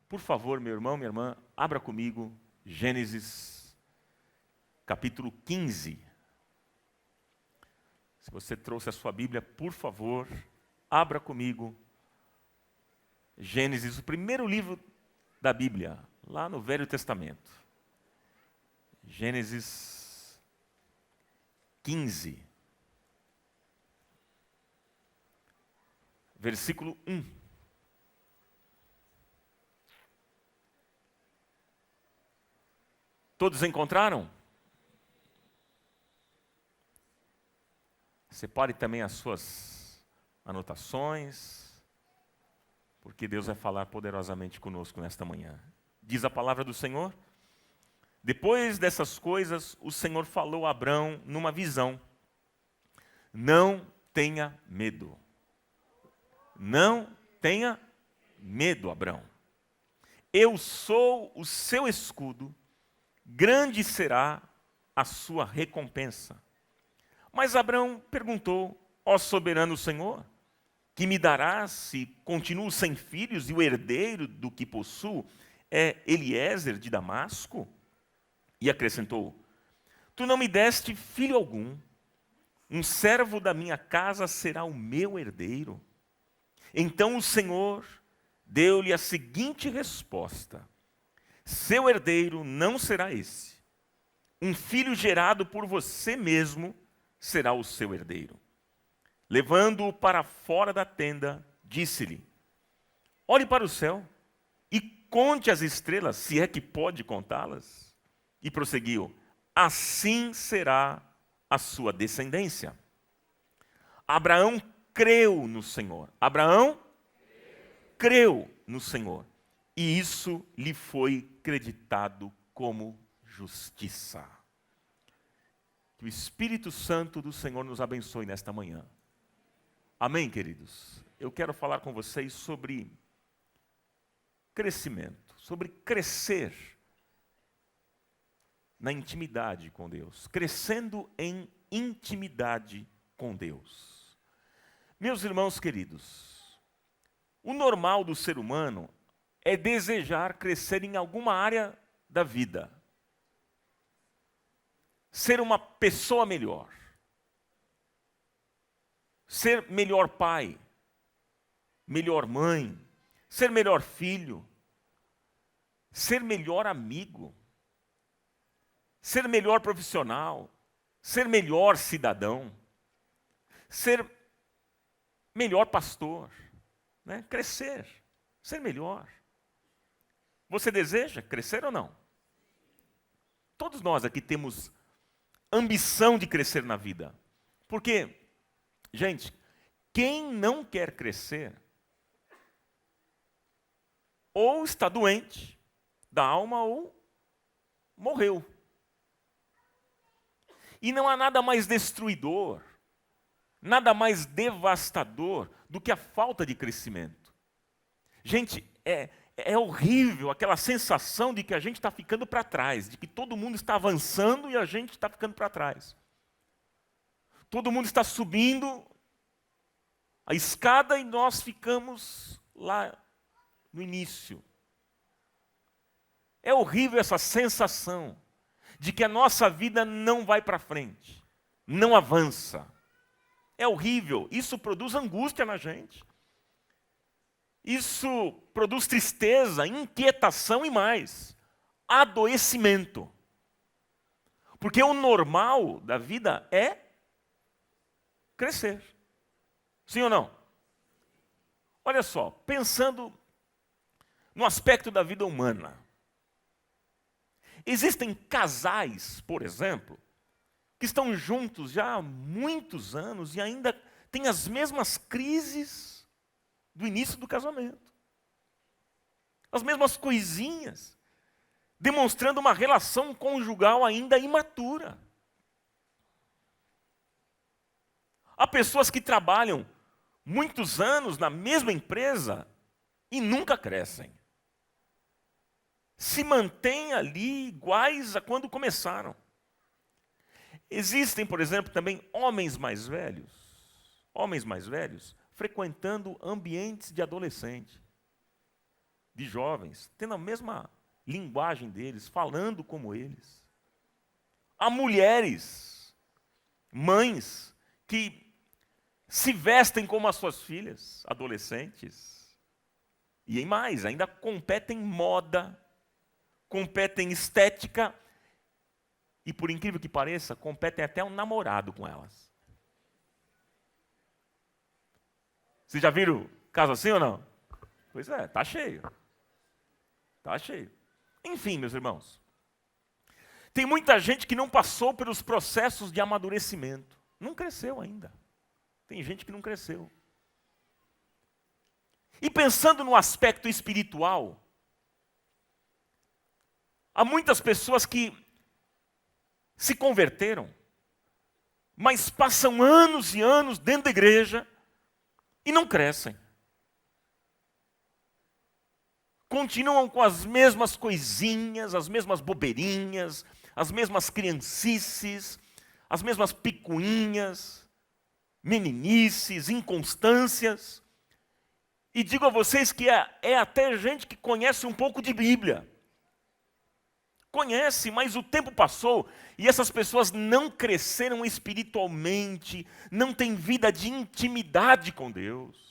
Por favor, meu irmão, minha irmã, abra comigo Gênesis, capítulo 15. Se você trouxe a sua Bíblia, por favor, abra comigo Gênesis, o primeiro livro da Bíblia, lá no Velho Testamento. Gênesis 15, versículo 1. Todos encontraram? Separe também as suas anotações, porque Deus vai falar poderosamente conosco nesta manhã. Diz a palavra do Senhor: depois dessas coisas, o Senhor falou a Abrão numa visão: não tenha medo. Não tenha medo, Abrão. Eu sou o seu escudo, grande será a sua recompensa. Mas Abrão perguntou: ó soberano Senhor, que me darás se continuo sem filhos e o herdeiro do que possuo é Eliezer de Damasco? E acrescentou: tu não me deste filho algum, um servo da minha casa será o meu herdeiro. Então o Senhor deu-lhe a seguinte resposta: seu herdeiro não será esse. Um filho gerado por você mesmo será o seu herdeiro. Levando-o para fora da tenda, disse-lhe: olhe para o céu e conte as estrelas, se é que pode contá-las. E prosseguiu: assim será a sua descendência. Abraão creu no Senhor. Abraão creu no Senhor. E isso lhe foi creditado como justiça. Que o Espírito Santo do Senhor nos abençoe nesta manhã. Amém, queridos? Eu quero falar com vocês sobre crescimento, sobre crescer na intimidade com Deus, crescendo em intimidade com Deus. Meus irmãos queridos, o normal do ser humano é desejar crescer em alguma área da vida, ser uma pessoa melhor, ser melhor pai, melhor mãe, ser melhor filho, ser melhor amigo, ser melhor profissional, ser melhor cidadão, ser melhor pastor, né? Crescer, ser melhor. Você deseja crescer ou não? Todos nós aqui temos ambição de crescer na vida. Porque, gente, quem não quer crescer, ou está doente da alma ou morreu. E não há nada mais destruidor, nada mais devastador do que a falta de crescimento. Gente, é horrível aquela sensação de que a gente está ficando para trás, de que todo mundo está avançando e a gente está ficando para trás. Todo mundo está subindo a escada e nós ficamos lá no início. É horrível essa sensação de que a nossa vida não vai para frente, não avança. É horrível, isso produz angústia na gente. Isso produz tristeza, inquietação e mais, adoecimento. Porque o normal da vida é crescer. Sim ou não? Olha só, pensando no aspecto da vida humana. Existem casais, por exemplo, que estão juntos já há muitos anos e ainda têm as mesmas crises do início do casamento. As mesmas coisinhas, demonstrando uma relação conjugal ainda imatura. Há pessoas que trabalham muitos anos na mesma empresa e nunca crescem. Se mantêm ali iguais a quando começaram. Existem, por exemplo, também homens mais velhos frequentando ambientes de adolescente, de jovens, tendo a mesma linguagem deles, falando como eles. Há mulheres, mães, que se vestem como as suas filhas, adolescentes. E em mais, ainda competem moda, competem estética, e por incrível que pareça, competem até um namorado com elas. Vocês já viram caso assim ou não? Pois é, tá cheio. Tá cheio. Enfim, meus irmãos, tem muita gente que não passou pelos processos de amadurecimento. Não cresceu ainda. Tem gente que não cresceu. E pensando no aspecto espiritual, há muitas pessoas que se converteram, mas passam anos e anos dentro da igreja e não crescem. Continuam com as mesmas coisinhas, as mesmas bobeirinhas, as mesmas criancices, as mesmas picuinhas, meninices, inconstâncias. E digo a vocês que é até gente que conhece um pouco de Bíblia. Conhece, mas o tempo passou e essas pessoas não cresceram espiritualmente, não têm vida de intimidade com Deus.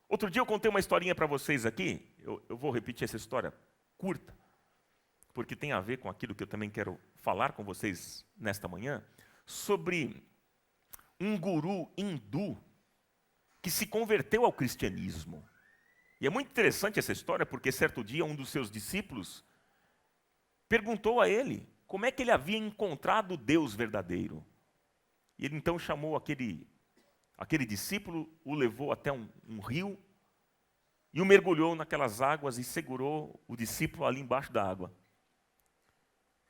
Outro dia eu contei uma historinha para vocês aqui, eu vou repetir essa história curta, porque tem a ver com aquilo que eu também quero falar com vocês nesta manhã, sobre um guru hindu que se converteu ao cristianismo. E é muito interessante essa história, porque certo dia um dos seus discípulos perguntou a ele como é que ele havia encontrado o Deus verdadeiro. E ele então chamou aquele discípulo, o levou até um rio e o mergulhou naquelas águas e segurou o discípulo ali embaixo da água.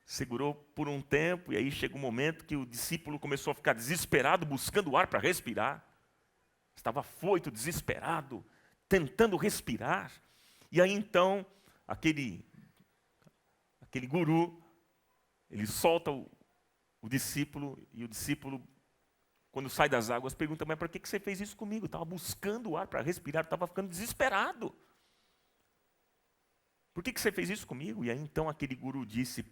Segurou por um tempo e aí chega um momento que o discípulo começou a ficar desesperado, buscando ar para respirar. Estava afoito, desesperado, tentando respirar. E aí então, aquele guru, ele solta o discípulo, e o discípulo, quando sai das águas, pergunta: mas por que você fez isso comigo? Eu estava buscando ar para respirar, estava ficando desesperado. Por que você fez isso comigo? E aí então aquele guru disse: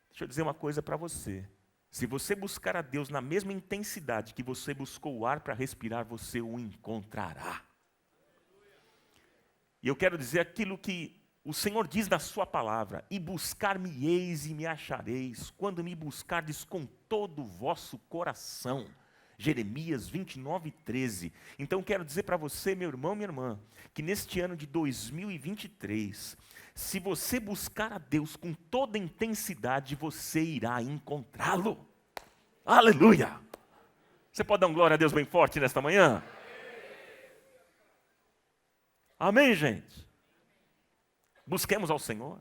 deixa eu dizer uma coisa para você. Se você buscar a Deus na mesma intensidade que você buscou o ar para respirar, você o encontrará. E eu quero dizer aquilo que o Senhor diz na sua palavra: e buscar-me-eis e me achareis, quando me buscardes com todo o vosso coração. Jeremias 29:13. Então quero dizer para você, meu irmão, minha irmã, que neste ano de 2023, se você buscar a Deus com toda intensidade, você irá encontrá-lo. Aleluia! Você pode dar um glória a Deus bem forte nesta manhã? Amém, gente? Busquemos ao Senhor.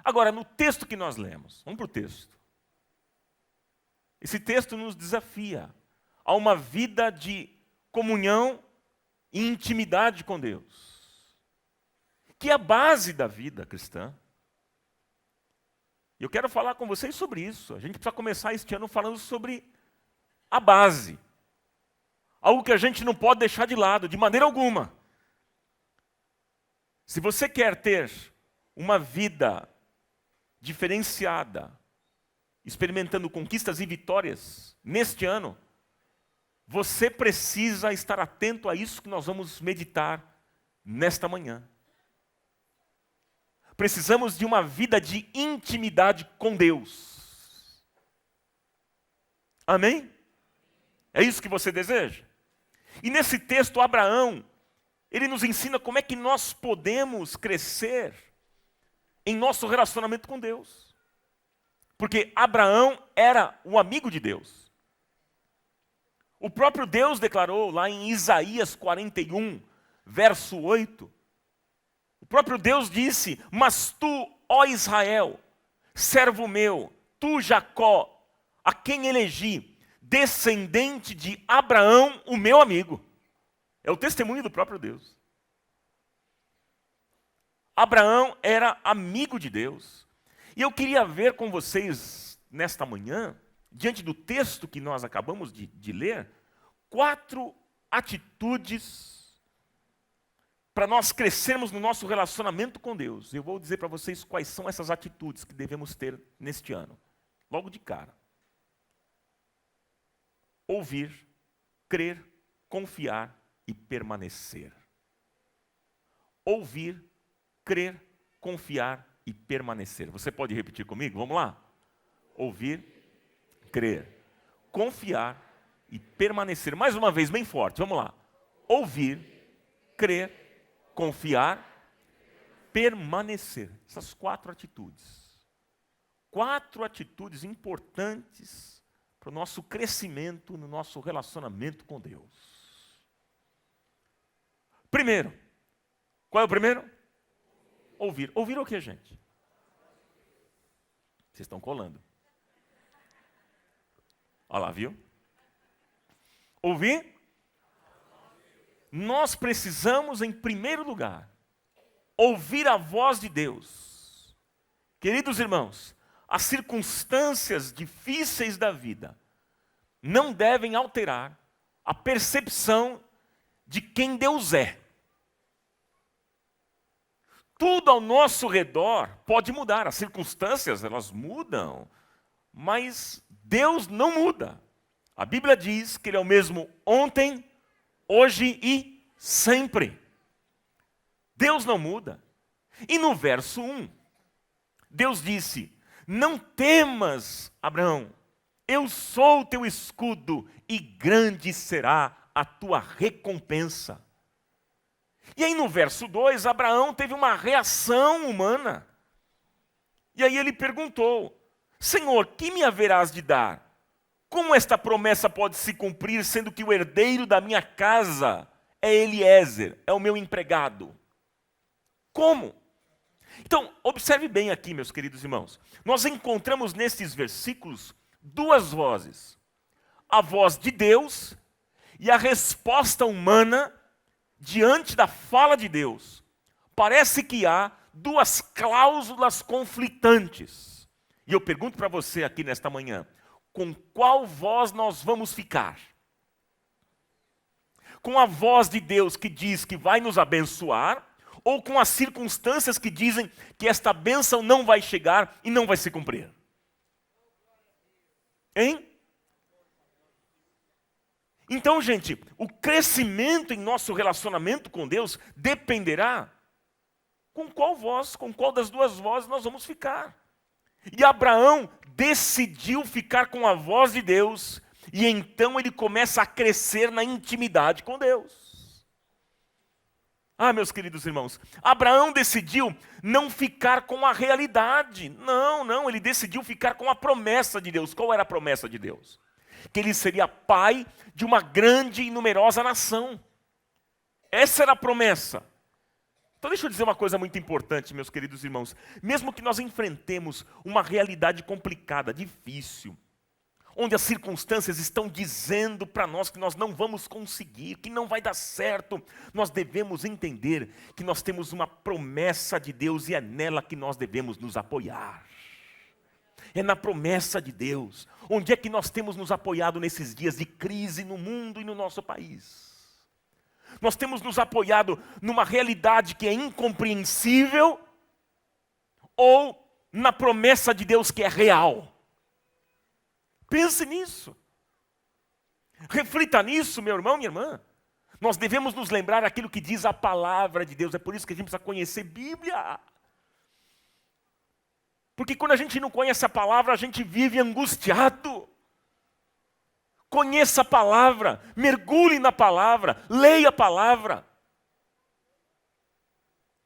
Agora, no texto que nós lemos, vamos para o texto. Esse texto nos desafia a uma vida de comunhão e intimidade com Deus, que é a base da vida cristã. E eu quero falar com vocês sobre isso. A gente precisa começar este ano falando sobre a base. Algo que a gente não pode deixar de lado, de maneira alguma. Se você quer ter uma vida diferenciada, experimentando conquistas e vitórias neste ano, você precisa estar atento a isso que nós vamos meditar nesta manhã. Precisamos de uma vida de intimidade com Deus. Amém? É isso que você deseja? E nesse texto, Abraão, ele nos ensina como é que nós podemos crescer em nosso relacionamento com Deus. Porque Abraão era um amigo de Deus. O próprio Deus declarou lá em Isaías 41, verso 8. O próprio Deus disse: mas tu, ó Israel, servo meu, tu Jacó, a quem elegi, descendente de Abraão, o meu amigo. É o testemunho do próprio Deus. Abraão era amigo de Deus. E eu queria ver com vocês, nesta manhã, diante do texto que nós acabamos de ler, 4 atitudes para nós crescermos no nosso relacionamento com Deus. Eu vou dizer para vocês quais são essas atitudes que devemos ter neste ano. Logo de cara. Ouvir, crer, confiar e permanecer. Ouvir, crer, confiar e permanecer. Você pode repetir comigo? Vamos lá? Ouvir, crer, confiar e permanecer. Mais uma vez, bem forte. Vamos lá. Ouvir, crer, confiar, permanecer. Essas 4 atitudes. 4 atitudes importantes para o nosso crescimento no nosso relacionamento com Deus. Primeiro, qual é o primeiro? Ouvir. Ouvir o que, gente? Vocês estão colando. Olha lá, viu? Ouvir? Nós precisamos, em primeiro lugar, ouvir a voz de Deus. Queridos irmãos, as circunstâncias difíceis da vida não devem alterar a percepção de quem Deus é. Tudo ao nosso redor pode mudar, as circunstâncias elas mudam, mas Deus não muda. A Bíblia diz que Ele é o mesmo ontem, hoje e sempre. Deus não muda. E no verso 1, Deus disse: não temas, Abraão, eu sou o teu escudo e grande será a tua recompensa. E aí no verso 2, Abraão teve uma reação humana. E aí ele perguntou: Senhor, que me haverás de dar? Como esta promessa pode se cumprir, sendo que o herdeiro da minha casa é Eliezer, é o meu empregado? Como? Então, observe bem aqui, meus queridos irmãos. Nós encontramos nesses versículos 2 vozes. A voz de Deus e a resposta humana diante da fala de Deus. Parece que há 2 cláusulas conflitantes. E eu pergunto para você aqui nesta manhã, com qual voz nós vamos ficar? Com a voz de Deus que diz que vai nos abençoar, ou com as circunstâncias que dizem que esta bênção não vai chegar e não vai se cumprir? Hein? Então, gente, o crescimento em nosso relacionamento com Deus dependerá com qual voz, com qual das 2 vozes nós vamos ficar. E Abraão decidiu ficar com a voz de Deus, e então ele começa a crescer na intimidade com Deus. Ah, meus queridos irmãos, Abraão decidiu não ficar com a realidade. Não, ele decidiu ficar com a promessa de Deus. Qual era a promessa de Deus? Que ele seria pai de uma grande e numerosa nação. Essa era a promessa. Então deixa eu dizer uma coisa muito importante, meus queridos irmãos. Mesmo que nós enfrentemos uma realidade complicada, difícil, onde as circunstâncias estão dizendo para nós que nós não vamos conseguir, que não vai dar certo, nós devemos entender que nós temos uma promessa de Deus e é nela que nós devemos nos apoiar. É na promessa de Deus. Onde é que nós temos nos apoiado nesses dias de crise no mundo e no nosso país? Nós temos nos apoiado numa realidade que é incompreensível ou na promessa de Deus que é real? Pense nisso. Reflita nisso, meu irmão, minha irmã. Nós devemos nos lembrar aquilo que diz a palavra de Deus. É por isso que a gente precisa conhecer Bíblia. Porque quando a gente não conhece a palavra, a gente vive angustiado. Conheça a palavra, mergulhe na palavra, leia a palavra.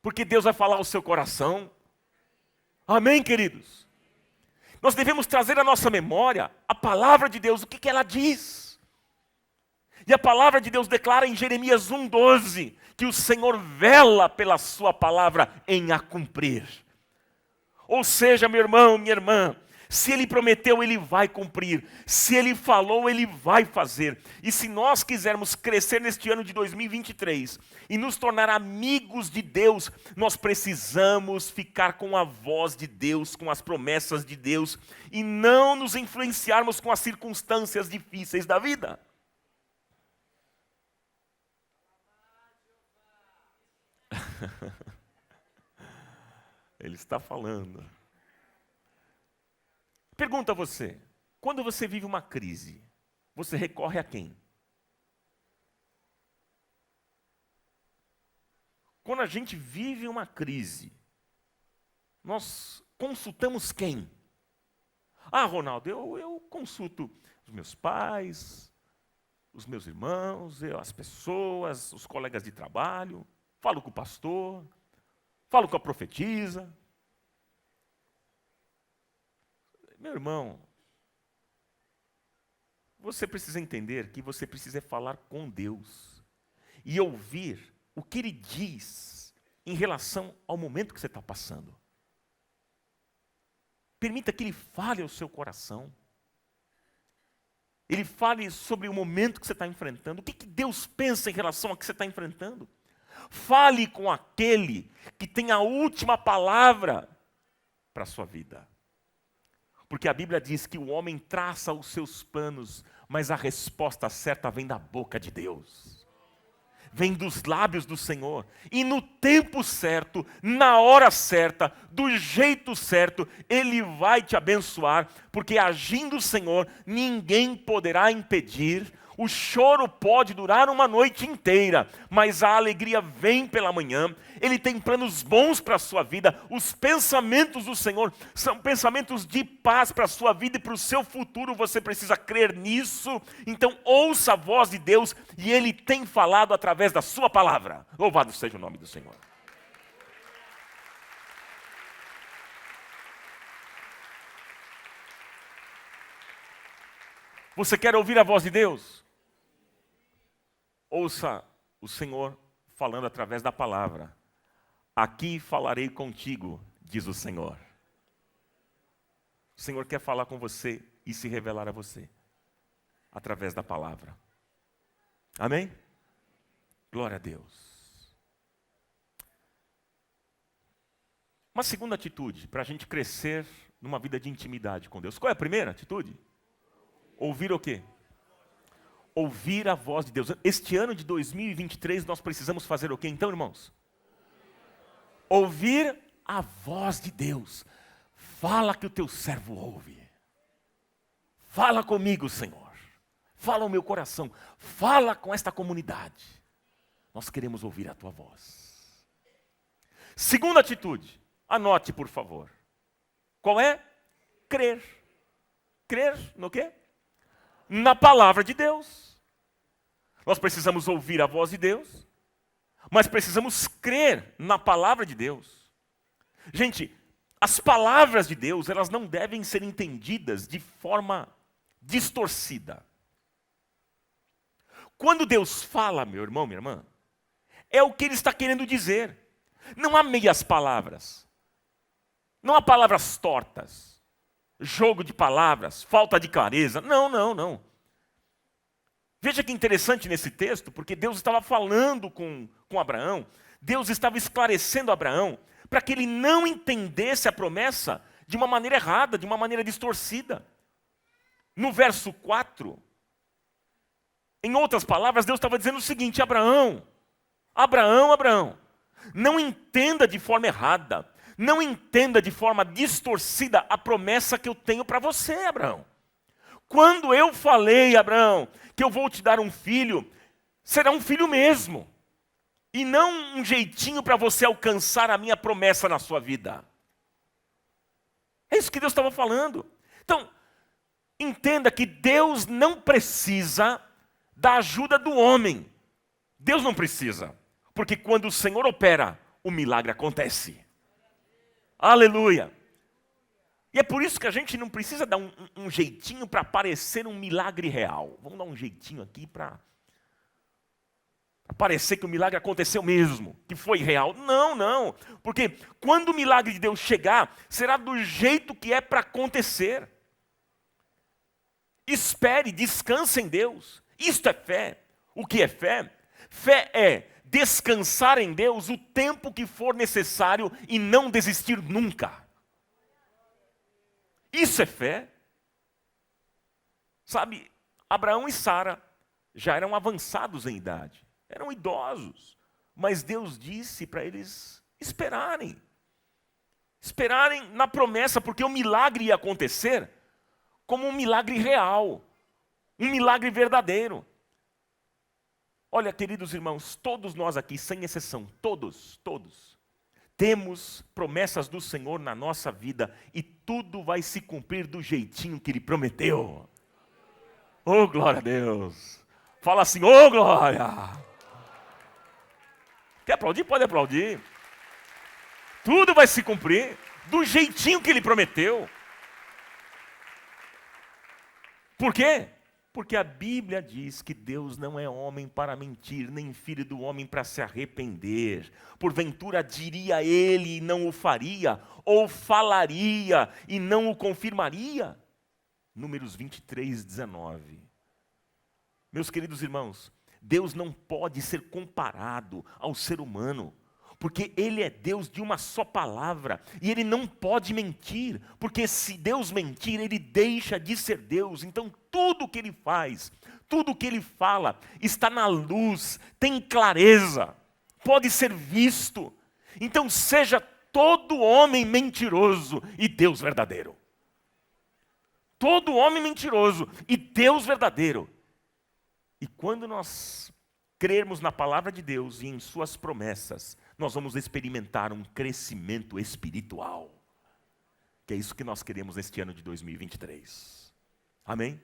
Porque Deus vai falar ao seu coração. Amém, queridos? Nós devemos trazer à nossa memória a palavra de Deus, o que ela diz. E a palavra de Deus declara em Jeremias 1,12 que o Senhor vela pela sua palavra em a cumprir. Ou seja, meu irmão, minha irmã, se Ele prometeu, Ele vai cumprir. Se Ele falou, Ele vai fazer. E se nós quisermos crescer neste ano de 2023 e nos tornar amigos de Deus, nós precisamos ficar com a voz de Deus, com as promessas de Deus e não nos influenciarmos com as circunstâncias difíceis da vida. Ele está falando. Pergunta a você, quando você vive uma crise, você recorre a quem? Quando a gente vive uma crise, nós consultamos quem? Ah, Ronaldo, eu consulto os meus pais, os meus irmãos, as pessoas, os colegas de trabalho, falo com o pastor, falo com a profetisa. Meu irmão, você precisa entender que você precisa falar com Deus e ouvir o que Ele diz em relação ao momento que você está passando. Permita que Ele fale ao seu coração. Ele fale sobre o momento que você está enfrentando. O que Deus pensa em relação ao que você está enfrentando. Fale com aquele que tem a última palavra para a sua vida. Porque a Bíblia diz que o homem traça os seus planos, mas a resposta certa vem da boca de Deus. Vem dos lábios do Senhor. E no tempo certo, na hora certa, do jeito certo, Ele vai te abençoar. Porque agindo o Senhor, ninguém poderá impedir. O choro pode durar uma noite inteira, mas a alegria vem pela manhã. Ele tem planos bons para a sua vida. Os pensamentos do Senhor são pensamentos de paz para a sua vida e para o seu futuro. Você precisa crer nisso. Então ouça a voz de Deus e Ele tem falado através da sua palavra. Louvado seja o nome do Senhor. Você quer ouvir a voz de Deus? Ouça o Senhor falando através da palavra. Aqui falarei contigo, diz o Senhor. O Senhor quer falar com você e se revelar a você, através da palavra. Amém? Glória a Deus. Uma segunda atitude para a gente crescer numa vida de intimidade com Deus. Qual é a primeira atitude? Ouvir o quê? Ouvir a voz de Deus. Este ano de 2023 nós precisamos fazer o quê então, irmãos? Ouvir a voz de Deus. Fala que o teu servo ouve. Fala comigo, Senhor. Fala ao meu coração. Fala com esta comunidade. Nós queremos ouvir a tua voz. Segunda atitude. Anote, por favor. Qual é? Crer. Crer no quê? Na palavra de Deus. Nós precisamos ouvir a voz de Deus, mas precisamos crer na palavra de Deus. Gente, as palavras de Deus, elas não devem ser entendidas de forma distorcida. Quando Deus fala, meu irmão, minha irmã, é o que Ele está querendo dizer. Não há meias palavras. Não há palavras tortas. Jogo de palavras, falta de clareza. Não, não, não. Veja que interessante nesse texto, porque Deus estava falando com Abraão, Deus estava esclarecendo Abraão, para que ele não entendesse a promessa de uma maneira errada, de uma maneira distorcida. No verso 4, em outras palavras, Deus estava dizendo o seguinte: Abraão, não entenda de forma errada, não entenda de forma distorcida a promessa que eu tenho para você, Abraão. Quando eu falei, Abraão, que eu vou te dar um filho, será um filho mesmo. E não um jeitinho para você alcançar a minha promessa na sua vida. É isso que Deus estava falando. Então, entenda que Deus não precisa da ajuda do homem. Deus não precisa. Porque quando o Senhor opera, o milagre acontece. Aleluia! E é por isso que a gente não precisa dar um jeitinho para parecer um milagre real. Vamos dar um jeitinho aqui para parecer que o milagre aconteceu mesmo, que foi real. Não, não. Porque quando o milagre de Deus chegar, será do jeito que é para acontecer. Espere, descanse em Deus. Isto é fé. O que é fé? Fé é descansar em Deus o tempo que for necessário e não desistir nunca. Isso é fé. Sabe, Abraão e Sara já eram avançados em idade, eram idosos. Mas Deus disse para eles esperarem. Esperarem na promessa, porque o milagre ia acontecer como um milagre real. Um milagre verdadeiro. Olha, queridos irmãos, todos nós aqui, sem exceção, todos, temos promessas do Senhor na nossa vida e tudo vai se cumprir do jeitinho que Ele prometeu. Oh, glória a Deus! Fala assim, oh, glória! Quer aplaudir? Pode aplaudir. Tudo vai se cumprir do jeitinho que Ele prometeu. Por quê? Porque a Bíblia diz que Deus não é homem para mentir, nem filho do homem para se arrepender. Porventura diria ele e não o faria, ou falaria e não o confirmaria. Números 23, 19. Meus queridos irmãos, Deus não pode ser comparado ao ser humano, porque Ele é Deus de uma só palavra, e Ele não pode mentir, porque se Deus mentir, Ele deixa de ser Deus. Então tudo o que Ele faz, tudo o que Ele fala, está na luz, tem clareza, pode ser visto. Então seja todo homem mentiroso e Deus verdadeiro. Todo homem mentiroso e Deus verdadeiro. E quando nós crermos na palavra de Deus e em suas promessas, nós vamos experimentar um crescimento espiritual. Que é isso que nós queremos neste ano de 2023. Amém?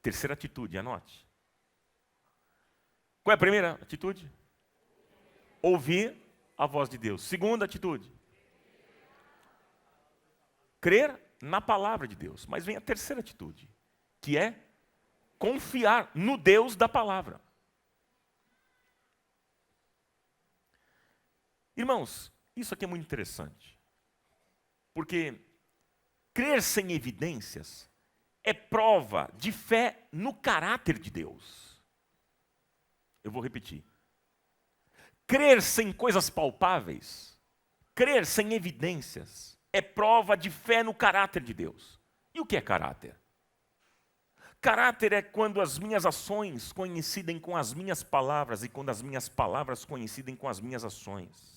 Terceira atitude, anote. Qual é a primeira atitude? Ouvir a voz de Deus. Segunda atitude. Crer na palavra de Deus. Mas vem a terceira atitude, que é confiar no Deus da palavra. Irmãos, isso aqui é muito interessante, porque crer sem evidências é prova de fé no caráter de Deus. Eu vou repetir. Crer sem coisas palpáveis, crer sem evidências, é prova de fé no caráter de Deus. E o que é caráter? Caráter é quando as minhas ações coincidem com as minhas palavras e quando as minhas palavras coincidem com as minhas ações.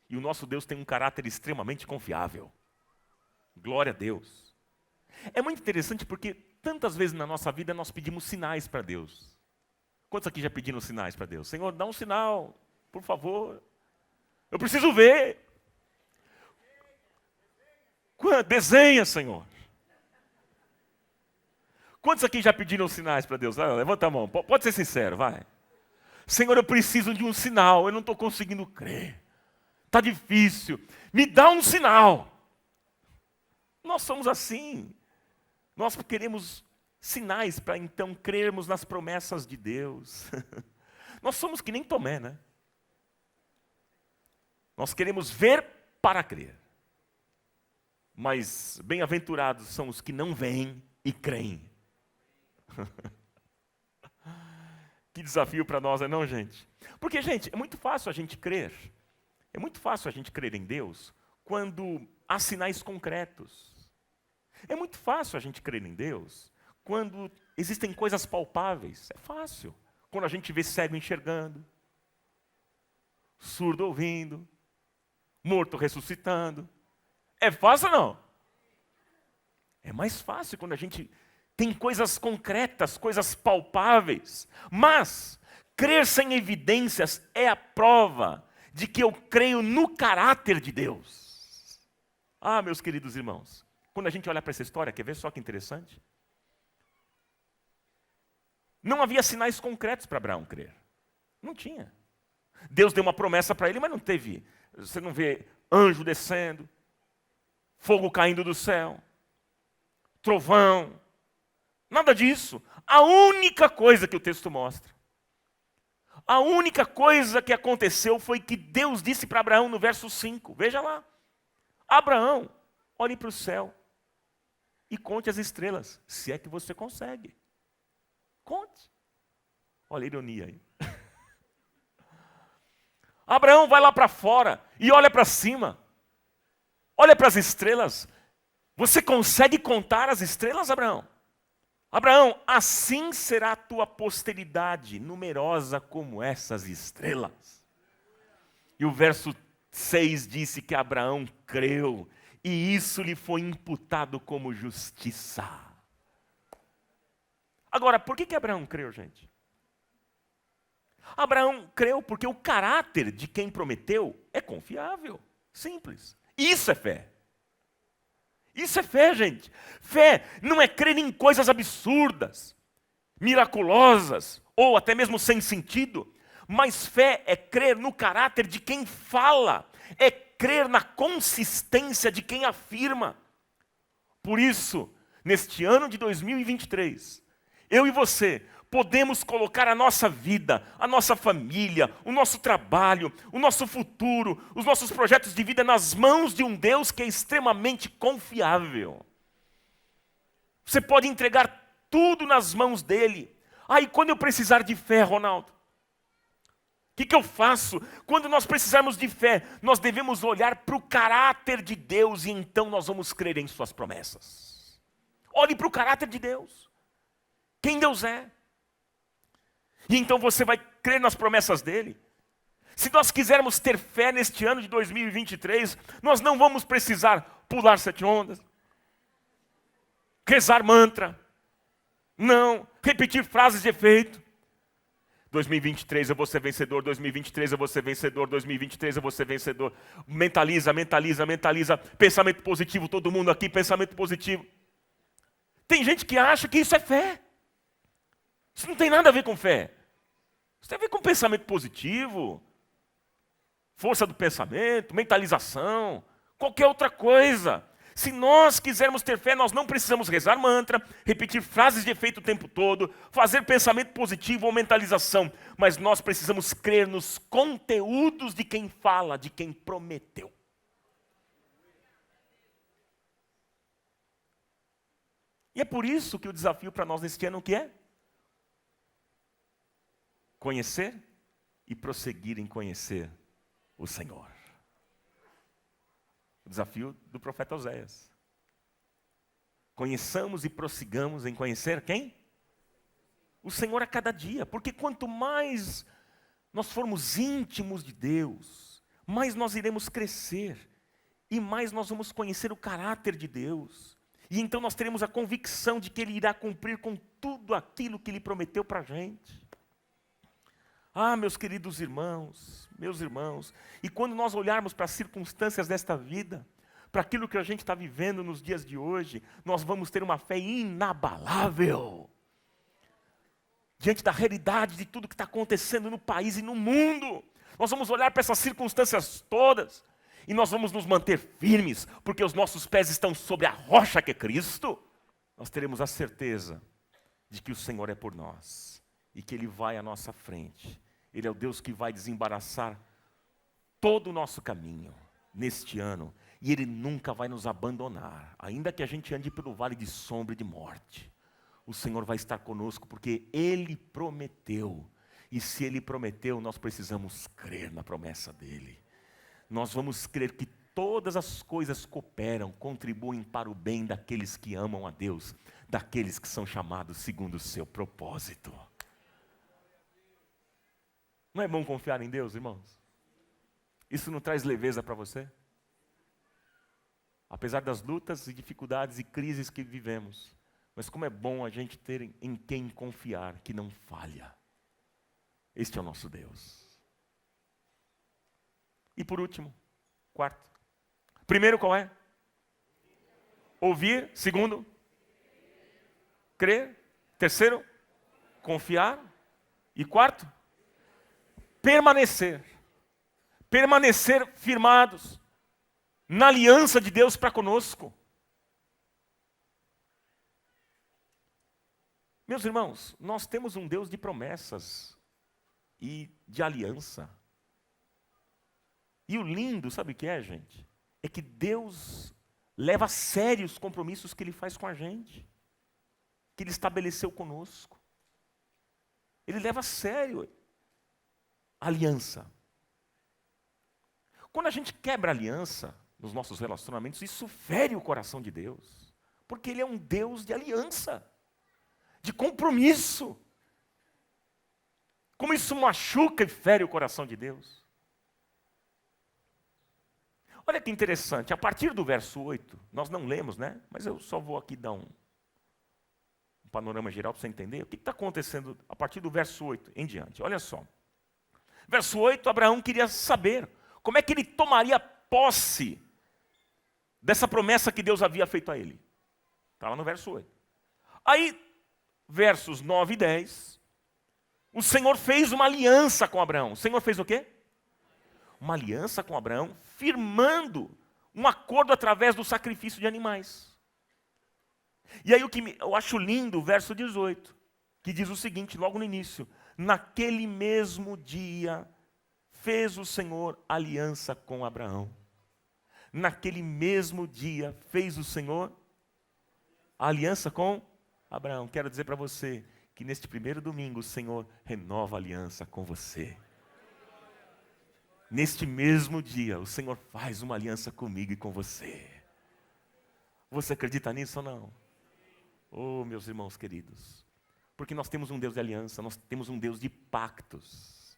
E o nosso Deus tem um caráter extremamente confiável. Glória a Deus. É muito interessante porque tantas vezes na nossa vida nós pedimos sinais para Deus. Quantos aqui já pediram sinais para Deus? Senhor, dá um sinal, por favor. Eu preciso ver. Desenha, Senhor. Quantos aqui já pediram sinais para Deus? Levanta a mão, pode ser sincero, vai. Senhor, eu preciso de um sinal, eu não estou conseguindo crer. Está difícil, me dá um sinal. Nós somos assim. Nós queremos sinais para então crermos nas promessas de Deus. Nós somos que nem Tomé, né? Nós queremos ver para crer. Mas bem-aventurados são os que não veem e creem. Que desafio para nós, não, gente? Porque, gente, é muito fácil a gente crer. É muito fácil a gente crer em Deus quando há sinais concretos. É muito fácil a gente crer em Deus quando existem coisas palpáveis. É fácil. Quando a gente vê cego enxergando, surdo ouvindo, morto ressuscitando. É fácil ou não? É mais fácil quando a gente tem coisas concretas, coisas palpáveis. Mas crer sem evidências é a prova de que eu creio no caráter de Deus. Ah, meus queridos irmãos, quando a gente olha para essa história, quer ver só que interessante? Não havia sinais concretos para Abraão crer. Não tinha. Deus deu uma promessa para ele, mas não teve. Você não vê anjo descendo, fogo caindo do céu, trovão, nada disso. A única coisa que o texto mostra, a única coisa que aconteceu foi que Deus disse para Abraão no verso 5, veja lá. Abraão, olhe para o céu e conte as estrelas, se é que você consegue. Conte. Olha a ironia aí. Abraão vai lá para fora e olha para cima. Olha para as estrelas. Você consegue contar as estrelas, Abraão? Abraão, assim será a tua posteridade, numerosa como essas estrelas. E o verso 6 disse que Abraão creu, e isso lhe foi imputado como justiça. Agora, por que Abraão creu, gente? Abraão creu porque o caráter de quem prometeu é confiável. Simples. Isso é fé. Isso é fé, gente. Fé não é crer em coisas absurdas, miraculosas, ou até mesmo sem sentido. Mas fé é crer no caráter de quem fala. É crer na consistência de quem afirma. Por isso, neste ano de 2023, eu e você podemos colocar a nossa vida, a nossa família, o nosso trabalho, o nosso futuro, os nossos projetos de vida nas mãos de um Deus que é extremamente confiável. Você pode entregar tudo nas mãos dele. E quando eu precisar de fé, Ronaldo, o que eu faço? Quando nós precisarmos de fé, nós devemos olhar para o caráter de Deus e então nós vamos crer em suas promessas. Olhe para o caráter de Deus. Quem Deus é. E então você vai crer nas promessas dele. Se nós quisermos ter fé neste ano de 2023, nós não vamos precisar pular 7 ondas, rezar mantra, não, repetir frases de efeito. 2023 eu vou ser vencedor, 2023 eu vou ser vencedor, 2023 eu vou ser vencedor. Mentaliza, mentaliza, mentaliza. Pensamento positivo, todo mundo aqui, pensamento positivo. Tem gente que acha que isso é fé. Isso não tem nada a ver com fé. Isso tem a ver com pensamento positivo, força do pensamento, mentalização, qualquer outra coisa. Se nós quisermos ter fé, nós não precisamos rezar mantra, repetir frases de efeito o tempo todo, fazer pensamento positivo ou mentalização, mas nós precisamos crer nos conteúdos de quem fala, de quem prometeu. E é por isso que o desafio para nós neste ano o que é? Conhecer e prosseguir em conhecer o Senhor. O desafio do profeta Oséias. Conheçamos e prossigamos em conhecer quem? O Senhor a cada dia. Porque quanto mais nós formos íntimos de Deus, mais nós iremos crescer. E mais nós vamos conhecer o caráter de Deus. E então nós teremos a convicção de que Ele irá cumprir com tudo aquilo que Ele prometeu para a gente. Meus queridos irmãos, meus irmãos, e quando nós olharmos para as circunstâncias desta vida, para aquilo que a gente está vivendo nos dias de hoje, nós vamos ter uma fé inabalável. Diante da realidade de tudo que está acontecendo no país e no mundo, nós vamos olhar para essas circunstâncias todas, e nós vamos nos manter firmes, porque os nossos pés estão sobre a rocha que é Cristo. Nós teremos a certeza de que o Senhor é por nós, e que Ele vai à nossa frente. Ele é o Deus que vai desembaraçar todo o nosso caminho neste ano. E Ele nunca vai nos abandonar. Ainda que a gente ande pelo vale de sombra e de morte, o Senhor vai estar conosco porque Ele prometeu. E se Ele prometeu, nós precisamos crer na promessa dEle. Nós vamos crer que todas as coisas cooperam, contribuem para o bem daqueles que amam a Deus, daqueles que são chamados segundo o seu propósito. Não é bom confiar em Deus, irmãos? Isso não traz leveza para você? Apesar das lutas e dificuldades e crises que vivemos, mas como é bom a gente ter em quem confiar, que não falha. Este é o nosso Deus. E por último, quarto. Primeiro qual é? Ouvir. Segundo, crer. Terceiro, confiar. E quarto, permanecer. Permanecer firmados na aliança de Deus para conosco. Meus irmãos, nós temos um Deus de promessas e de aliança. E o lindo, sabe o que é, gente? É que Deus leva a sério os compromissos que Ele faz com a gente, que Ele estabeleceu conosco. Ele leva a sério a aliança. Quando a gente quebra a aliança nos nossos relacionamentos, isso fere o coração de Deus, porque Ele é um Deus de aliança. de compromisso. Como isso machuca e fere o coração de Deus. Olha que interessante, a partir do verso 8, nós não lemos, né? Mas eu só vou aqui dar um panorama geral para você entender. O que está acontecendo a partir do verso 8 em diante? Olha só. Verso 8, Abraão queria saber como é que ele tomaria posse dessa promessa que Deus havia feito a ele. Está lá no verso 8. Aí, versos 9 e 10, o Senhor fez uma aliança com Abraão. O Senhor fez o quê? Uma aliança com Abraão, firmando um acordo através do sacrifício de animais. E aí eu acho lindo o verso 18, que diz o seguinte, logo no início: naquele mesmo dia fez o Senhor aliança com Abraão. Naquele mesmo dia fez o Senhor a aliança com Abraão. Quero dizer para você que neste primeiro domingo o Senhor renova a aliança com você. Neste mesmo dia o Senhor faz uma aliança comigo e com você. Você acredita nisso ou não? Oh, meus irmãos queridos, porque nós temos um Deus de aliança, nós temos um Deus de pactos.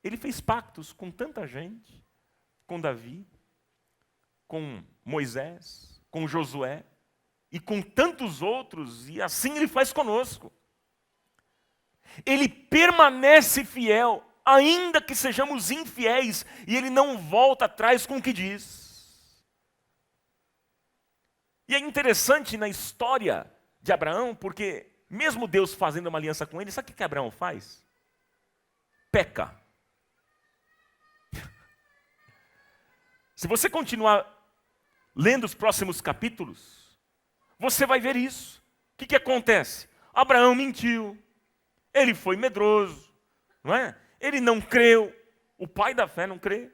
Ele fez pactos com tanta gente, com Davi, com Moisés, com Josué e com tantos outros, e assim Ele faz conosco. Ele permanece fiel, ainda que sejamos infiéis, e Ele não volta atrás com o que diz. E é interessante na história de Abraão, porque mesmo Deus fazendo uma aliança com ele, sabe o que Abraão faz? Peca. Se você continuar lendo os próximos capítulos, você vai ver isso. O que acontece? Abraão mentiu, ele foi medroso, não é? Ele não creu, o pai da fé não crê.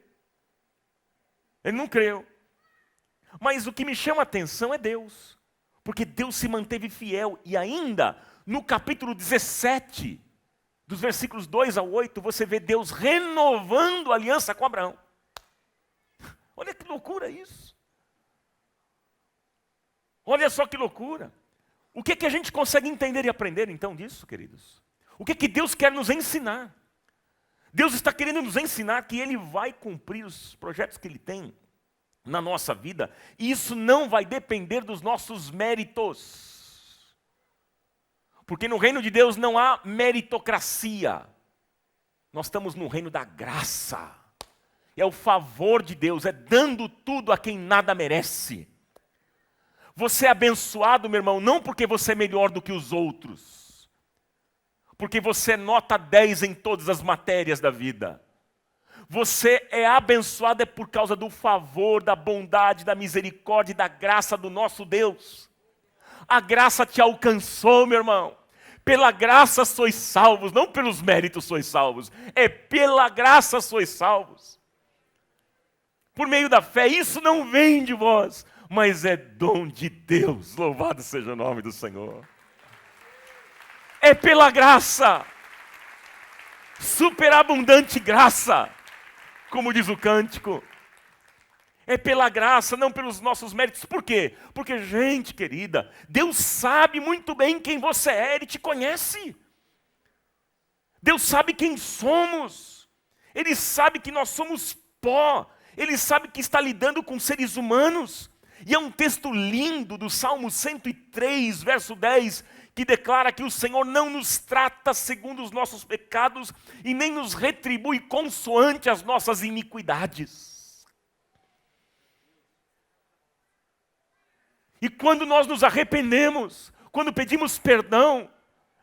Ele não creu. Mas o que me chama a atenção é Deus, porque Deus se manteve fiel, e ainda no capítulo 17, dos versículos 2 a 8, você vê Deus renovando a aliança com Abraão. Olha que loucura isso. Olha só que loucura. O que a gente consegue entender e aprender então disso, queridos? O que Deus quer nos ensinar? Deus está querendo nos ensinar que Ele vai cumprir os projetos que Ele tem na nossa vida, e isso não vai depender dos nossos méritos. Porque no reino de Deus não há meritocracia. Nós estamos no reino da graça. É o favor de Deus, é dando tudo a quem nada merece. Você é abençoado, meu irmão, não porque você é melhor do que os outros, porque você é nota 10 em todas as matérias da vida. Você é abençoado por causa do favor, da bondade, da misericórdia e da graça do nosso Deus. A graça te alcançou, meu irmão. Pela graça sois salvos, não pelos méritos sois salvos. É pela graça sois salvos. Por meio da fé, isso não vem de vós, mas é dom de Deus. Louvado seja o nome do Senhor. É pela graça. Superabundante graça. Como diz o cântico, é pela graça, não pelos nossos méritos. Por quê? Porque, gente querida, Deus sabe muito bem quem você é, Ele te conhece. Deus sabe quem somos. Ele sabe que nós somos pó. Ele sabe que está lidando com seres humanos. E é um texto lindo do Salmo 103, verso 10, que declara que o Senhor não nos trata segundo os nossos pecados e nem nos retribui consoante as nossas iniquidades. E quando nós nos arrependemos, quando pedimos perdão,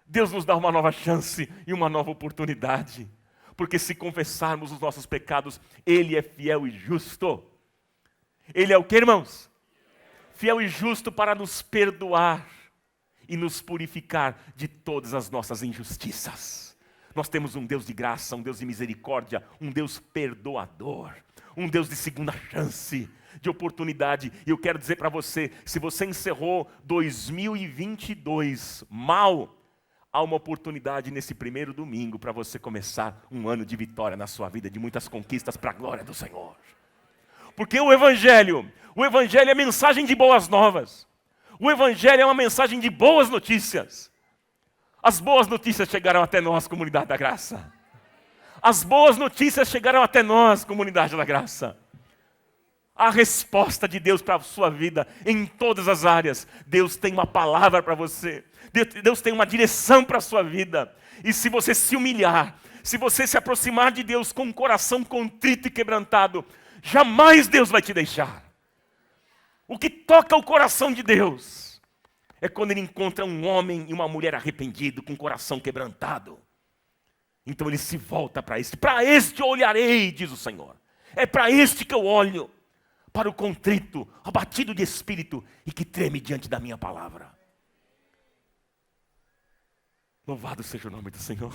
Deus nos dá uma nova chance e uma nova oportunidade. Porque se confessarmos os nossos pecados, Ele é fiel e justo. Ele é o que, irmãos? Fiel e justo para nos perdoar e nos purificar de todas as nossas injustiças. Nós temos um Deus de graça, um Deus de misericórdia, um Deus perdoador, um Deus de segunda chance, de oportunidade. E eu quero dizer para você, se você encerrou 2022 mal, há uma oportunidade nesse primeiro domingo para você começar um ano de vitória na sua vida, de muitas conquistas para a glória do Senhor. Porque o Evangelho é mensagem de boas novas. O Evangelho é uma mensagem de boas notícias. As boas notícias chegaram até nós, comunidade da graça. As boas notícias chegaram até nós, comunidade da graça. A resposta de Deus para a sua vida em todas as áreas. Deus tem uma palavra para você. Deus tem uma direção para a sua vida. E se você se humilhar, se você se aproximar de Deus com um coração contrito e quebrantado, jamais Deus vai te deixar. O que toca o coração de Deus é quando Ele encontra um homem e uma mulher arrependido, com o coração quebrantado. Então Ele se volta para este. Para este eu olharei, diz o Senhor. É para este que eu olho. Para o contrito, abatido de espírito e que treme diante da minha palavra. Louvado seja o nome do Senhor.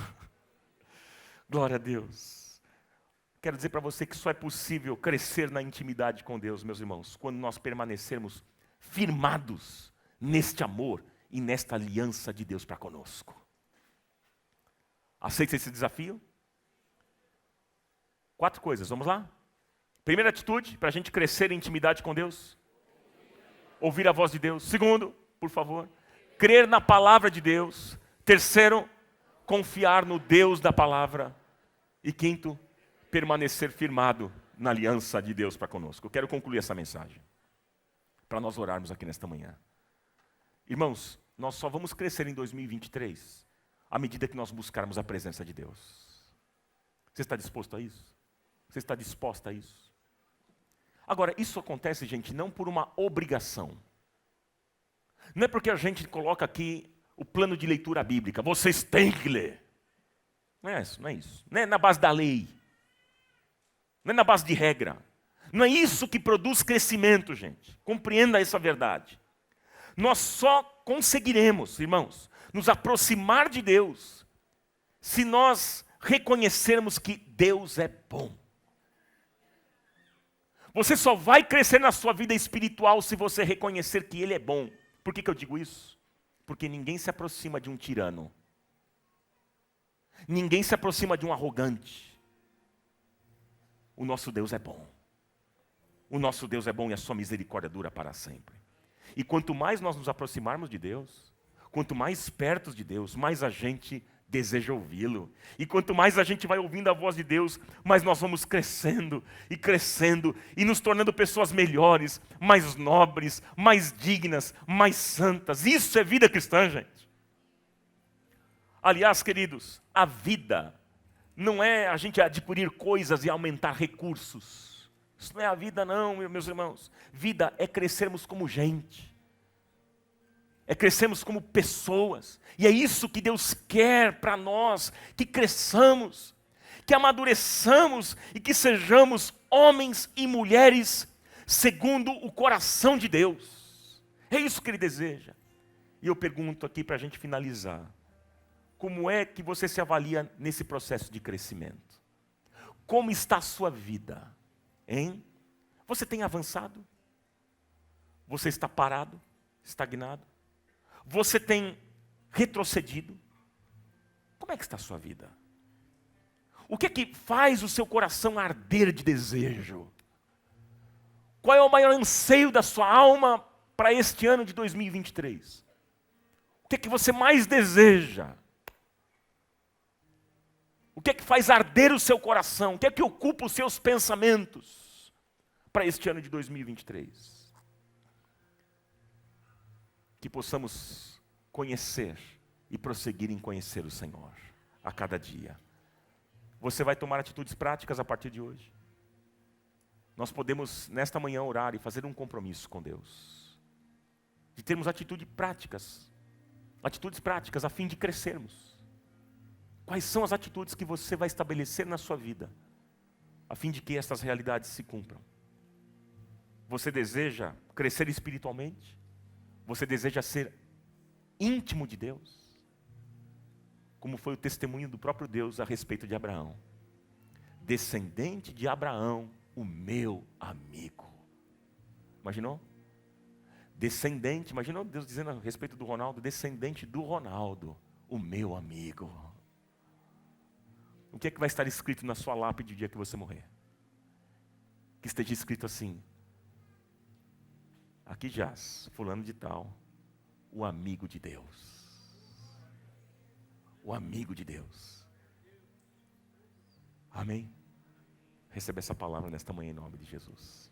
Glória a Deus. Quero dizer para você que só é possível crescer na intimidade com Deus, meus irmãos, quando nós permanecermos firmados neste amor e nesta aliança de Deus para conosco. Aceita esse desafio? 4 coisas, vamos lá? Primeira atitude, para a gente crescer em intimidade com Deus. Ouvir a voz de Deus. Segundo, por favor, crer na palavra de Deus. Terceiro, confiar no Deus da palavra. E quinto, permanecer firmado na aliança de Deus para conosco. Eu quero concluir essa mensagem, para nós orarmos aqui nesta manhã. Irmãos, nós só vamos crescer em 2023 à medida que nós buscarmos a presença de Deus. Você está disposto a isso? Você está disposta a isso? Agora, isso acontece, gente, não por uma obrigação. Não é porque a gente coloca aqui o plano de leitura bíblica. Vocês têm que ler. Não é isso, não é isso. Não é na base da lei. Não é na base de regra. Não é isso que produz crescimento, gente. Compreenda essa verdade. Nós só conseguiremos, irmãos, nos aproximar de Deus se nós reconhecermos que Deus é bom. Você só vai crescer na sua vida espiritual se você reconhecer que Ele é bom. Por que eu digo isso? Porque ninguém se aproxima de um tirano. Ninguém se aproxima de um arrogante. O nosso Deus é bom. O nosso Deus é bom e a sua misericórdia dura para sempre. E quanto mais nós nos aproximarmos de Deus, quanto mais perto de Deus, mais a gente deseja ouvi-lo. E quanto mais a gente vai ouvindo a voz de Deus, mais nós vamos crescendo e nos tornando pessoas melhores, mais nobres, mais dignas, mais santas. Isso é vida cristã, gente. Aliás, queridos, a vida não é a gente adquirir coisas e aumentar recursos. Isso não é a vida não, meus irmãos. Vida é crescermos como gente. É crescermos como pessoas. E é isso que Deus quer para nós, que cresçamos, que amadureçamos e que sejamos homens e mulheres segundo o coração de Deus. É isso que Ele deseja. E eu pergunto aqui para a gente finalizar. Como é que você se avalia nesse processo de crescimento? Como está a sua vida? Hein? Você tem avançado? Você está parado? Estagnado? Você tem retrocedido? Como é que está a sua vida? O que é que faz o seu coração arder de desejo? Qual é o maior anseio da sua alma para este ano de 2023? O que é que você mais deseja? O que é que faz arder o seu coração? O que é que ocupa os seus pensamentos para este ano de 2023? Que possamos conhecer e prosseguir em conhecer o Senhor a cada dia. Você vai tomar atitudes práticas a partir de hoje. Nós podemos, nesta manhã, orar e fazer um compromisso com Deus. De termos atitudes práticas a fim de crescermos. Quais são as atitudes que você vai estabelecer na sua vida, a fim de que estas realidades se cumpram? Você deseja crescer espiritualmente? Você deseja ser íntimo de Deus? Como foi o testemunho do próprio Deus a respeito de Abraão. Descendente de Abraão, o meu amigo. Imaginou? Descendente, imaginou Deus dizendo a respeito do Ronaldo, descendente do Ronaldo, o meu amigo. O que é que vai estar escrito na sua lápide no dia que você morrer? Que esteja escrito assim: aqui jaz fulano de tal, o amigo de Deus. O amigo de Deus. Amém? Receba essa palavra nesta manhã em nome de Jesus.